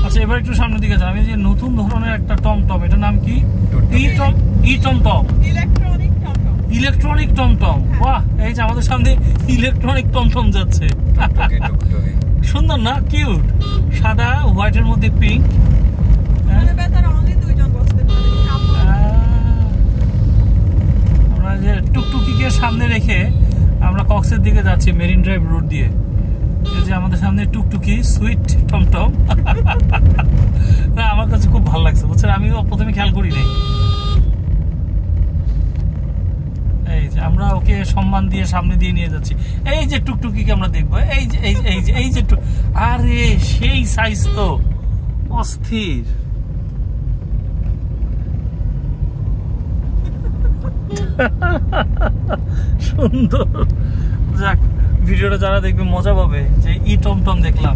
আচ্ছা এবার একটু সামনের দিকে যান। আমি যে নতুন ধরনের একটা টমটম, এটার নাম কি? ই টমটম, ইলেকট্রনিক টমটম। বাহ, এই যে আমাদের সামনে ইলেকট্রনিক টমটম যাচ্ছে। সুন্দর না? কিউট, সাদা হোয়াইটের মধ্যে পিঙ্ক। আমরা যে টুকটুকিকে সামনে রেখে আমরা কক্সের দিকে যাচ্ছি মেরিন ড্রাইভ রোড দিয়ে। এই যে আমাদের সামনে টুকটুকি সুইট টমটম। না, আমার কাছে খুব ভালো লাগছে, বুঝছেন? আমিও প্রথমে খেয়াল করি নাই। এই যে আমরা ওকে সম্মান দিয়ে সামনে দিয়ে নিয়ে যাচ্ছি। এই যে টুকটুকিকে আমরা দেখবো, এই যে এই যে এই যে এই যে আরে সেই সাইজ তো অস্থির। সুন্দর। যাক, ভিডিওটা যারা দেখবে মজা পাবে যে ই টমটম দেখলাম।